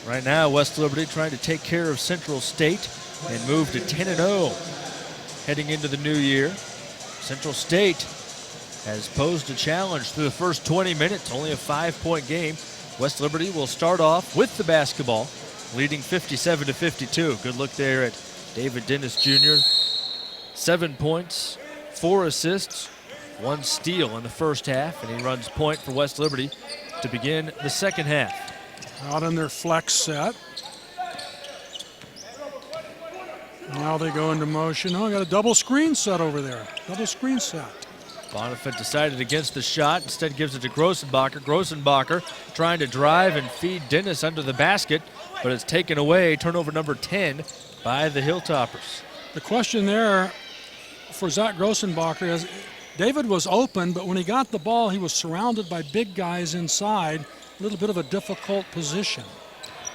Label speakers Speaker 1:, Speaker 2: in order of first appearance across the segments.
Speaker 1: Right now, West Liberty trying to take care of Central State and move to 10-0 heading into the new year. Central State has posed a challenge through the first 20 minutes, only a 5-point game. West Liberty will start off with the basketball, leading 57-52. Good look there at David Dennis Jr. 7 points, 4 assists, 1 steal in the first half, and he runs point for West Liberty to begin the second half.
Speaker 2: Out in their flex set. Now they go into motion. Oh, got a double screen set over there. Double screen set.
Speaker 1: Bonifant decided against the shot, instead gives it to Grossenbacher. Grossenbacher trying to drive and feed Dennis under the basket, but it's taken away, turnover number 10 by the Hilltoppers.
Speaker 2: The question there for Zach Grossenbacher is, David was open, but when he got the ball, he was surrounded by big guys inside. A little bit of a difficult position.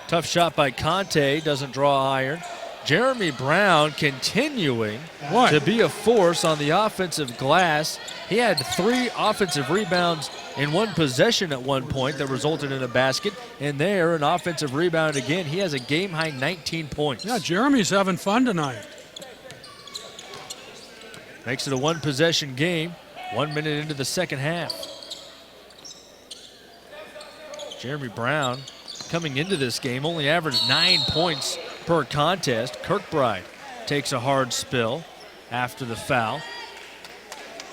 Speaker 1: Tough shot by Conte, doesn't draw iron. Jeremy Brown continuing to be a force on the offensive glass. He had 3 offensive rebounds in 1 possession at one point that resulted in a basket. And there, an offensive rebound again. He has a game-high 19 points.
Speaker 2: Yeah, Jeremy's having fun tonight.
Speaker 1: Makes it a 1-possession game, 1 minute into the second half. Jeremy Brown coming into this game only averaged 9 points per contest. Kirkbride takes a hard spill after the foul.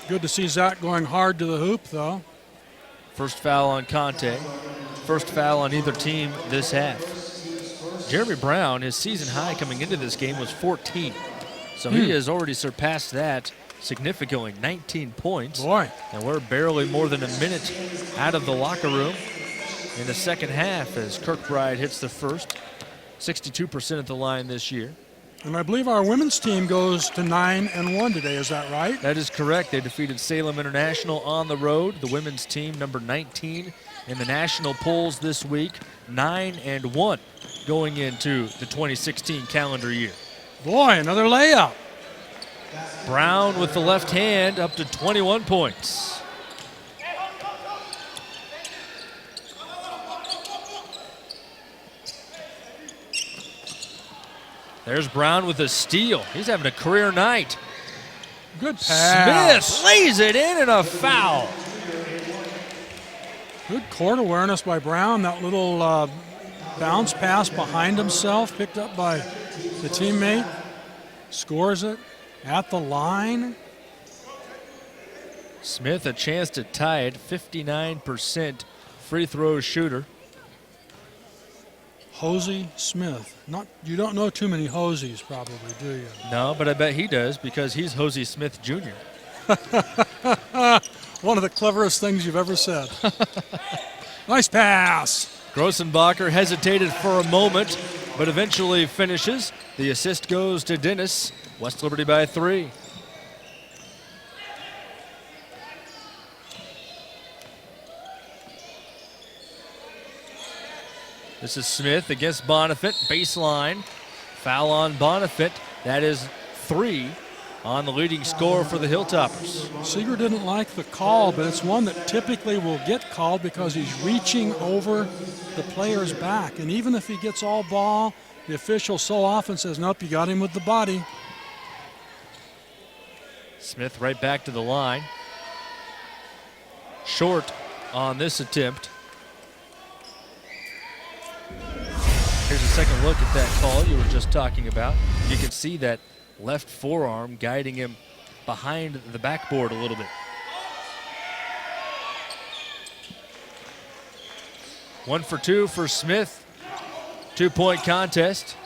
Speaker 2: Good to see Zach going hard to the hoop, though.
Speaker 1: First foul on Conte. First foul on either team this half. Jeremy Brown, his season high coming into this game was 14. So he has already surpassed that significantly, 19 points.
Speaker 2: Boy.
Speaker 1: And we're barely more than a minute out of the locker room in the second half as Kirkbride hits the first. 62% at the line this year.
Speaker 2: And I believe our women's team goes to 9-1 today, is that right?
Speaker 1: That is correct. They defeated Salem International on the road. The women's team, number 19 in the national polls this week, 9-1 going into the 2016 calendar year.
Speaker 2: Boy, another layup.
Speaker 1: Brown with the left hand up to 21 points. There's Brown with a steal. He's having a career night.
Speaker 2: Good pass.
Speaker 1: Smith lays it in and a foul.
Speaker 2: Good court awareness by Brown. That little bounce pass behind himself, picked up by the teammate. Scores it at the line.
Speaker 1: Smith a chance to tie it, 59% free throw shooter.
Speaker 2: Hosey Smith. You don't know too many Hoseys probably, do you?
Speaker 1: No, but I bet he does because he's Hosey Smith Jr.
Speaker 2: One of the cleverest things you've ever said. Nice pass.
Speaker 1: Grossenbacher hesitated for a moment, but eventually finishes. The assist goes to Dennis. West Liberty by 3. This is Smith against Bonifant, baseline. Foul on Bonifant. That is 3 on the leading scorer for the Hilltoppers.
Speaker 2: Seeger didn't like the call, but it's one that typically will get called because he's reaching over the player's back. And even if he gets all ball, the official so often says, nope, you got him with the body.
Speaker 1: Smith right back to the line. Short on this attempt. Here's a second look at that call you were just talking about. You can see that left forearm guiding him behind the backboard a little bit. One for 2 for Smith. 2-point contest.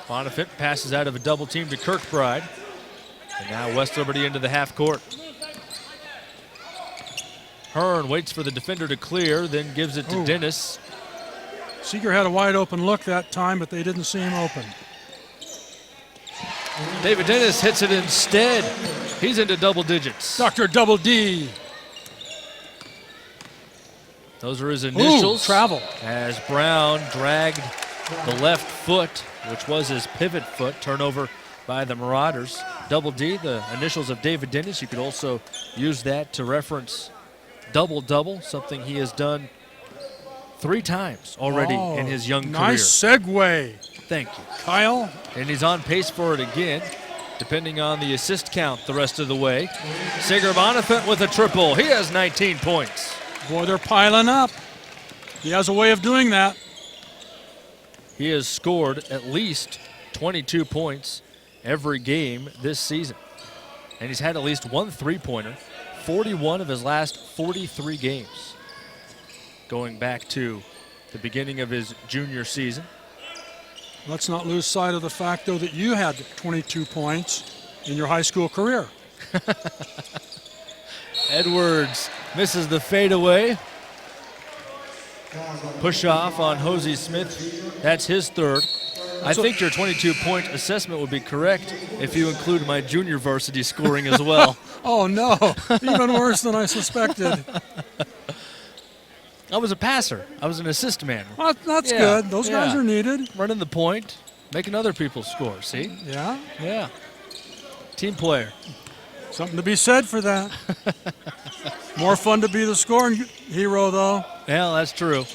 Speaker 1: Bonifant passes out of a double team to Kirkbride. And now West Liberty into the half court. Hearn waits for the defender to clear, then gives it to Dennis.
Speaker 2: Seeger had a wide open look that time, but they didn't see him open.
Speaker 1: David Dennis hits it instead. He's into double digits.
Speaker 2: Dr. Double D.
Speaker 1: Those are his initials.
Speaker 2: Travel.
Speaker 1: As Brown dragged the left foot, which was his pivot foot, turnover by the Marauders. Double D, the initials of David Dennis. You could also use that to reference double-double, something he has done 3 times already in his young career.
Speaker 2: Nice segue.
Speaker 1: Thank you.
Speaker 2: Kyle.
Speaker 1: And he's on pace for it again, depending on the assist count the rest of the way. Sager Bonifant with a triple. He has 19 points.
Speaker 2: Boy, they're piling up. He has a way of doing that.
Speaker 1: He has scored at least 22 points every game this season. And he's had at least 1 3-pointer, 41 of his last 43 games, going back to the beginning of his junior season.
Speaker 2: Let's not lose sight of the fact, though, that you had 22 points in your high school career.
Speaker 1: Edwards misses the fadeaway. Push off on Hosey Smith. That's his 3rd. I think your 22-point assessment would be correct if you include my junior varsity scoring as well.
Speaker 2: Oh, no. Even worse than I suspected.
Speaker 1: I was a passer. I was an assist man.
Speaker 2: Well, that's good. Those guys are needed.
Speaker 1: Running the point, making other people score, see?
Speaker 2: Yeah.
Speaker 1: Yeah. Team player.
Speaker 2: Something to be said for that. More fun to be the scoring hero, though.
Speaker 1: Yeah, that's true.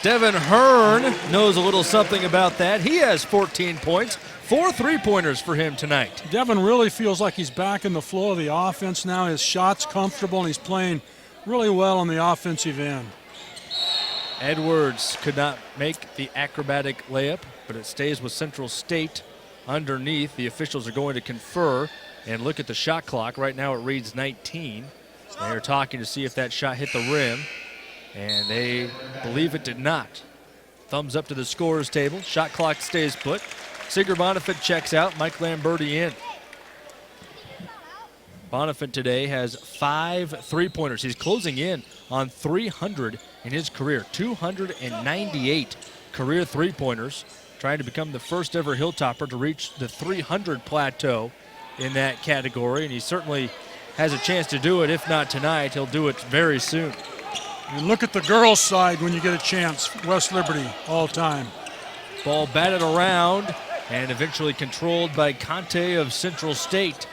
Speaker 1: Devin Hearn knows a little something about that. He has 14 points, 4 3-pointers for him tonight.
Speaker 2: Devin really feels like he's back in the flow of the offense now. His shot's comfortable, and he's playing really well on the offensive end.
Speaker 1: Edwards could not make the acrobatic layup, but it stays with Central State underneath. The officials are going to confer and look at the shot clock. Right now it reads 19. They are talking to see if that shot hit the rim, and they believe it did not. Thumbs up to the scorer's table. Shot clock stays put. Sager Bonifant checks out. Mike Lamberti in. Bonifant today has 5 3-pointers. He's closing in on 300 in his career. 298 career 3-pointers. Trying to become the first ever Hilltopper to reach the 300 plateau in that category. And he certainly has a chance to do it. If not tonight, he'll do it very soon.
Speaker 2: And look at the girls' side when you get a chance. West Liberty all time.
Speaker 1: Ball batted around and eventually controlled by Conte of Central State.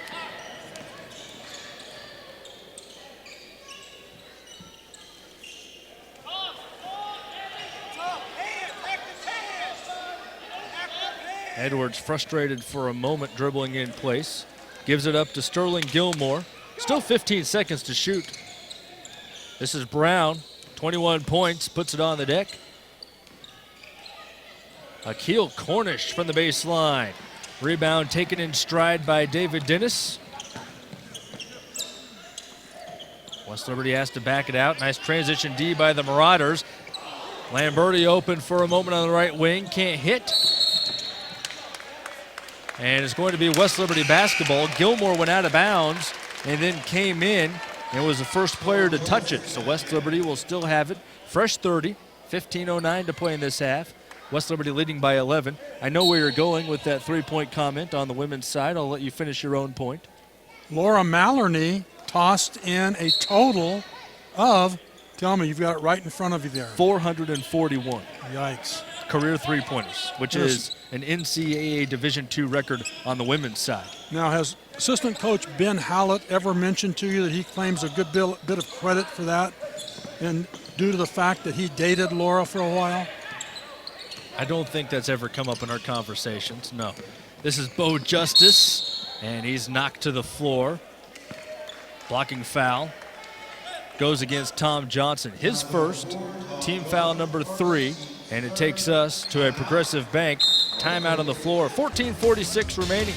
Speaker 1: Edwards frustrated for a moment, dribbling in place. Gives it up to Sterling Gilmore. Still 15 seconds to shoot. This is Brown, 21 points, puts it on the deck. Akil Cornish from the baseline. Rebound taken in stride by David Dennis. West Liberty has to back it out. Nice transition D by the Marauders. Lamberti open for a moment on the right wing, can't hit. And it's going to be West Liberty basketball. Gilmore went out of bounds and then came in and was the first player to touch it. So West Liberty will still have it. Fresh 30, 15:09 to play in this half. West Liberty leading by 11. I know where you're going with that 3-point comment on the women's side. I'll let you finish your own point.
Speaker 2: Laura Mallarney tossed in a total of, tell me, you've got it right in front of you there.
Speaker 1: 441.
Speaker 2: Yikes.
Speaker 1: Career 3-pointers, which is an NCAA Division II record on the women's side.
Speaker 2: Now, has assistant coach Ben Hallett ever mentioned to you that he claims a good bit of credit for that, and due to the fact that he dated Laura for a while?
Speaker 1: I don't think that's ever come up in our conversations, no. This is Bo Justice, and he's knocked to the floor. Blocking foul. Goes against Tom Johnson. His first, team foul number 3, and it takes us to a Progressive Bank timeout on the floor. 14:46 remaining.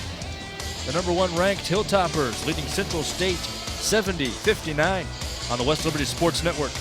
Speaker 1: The number 1 ranked Hilltoppers leading Central State 70-59 on the West Liberty Sports Network.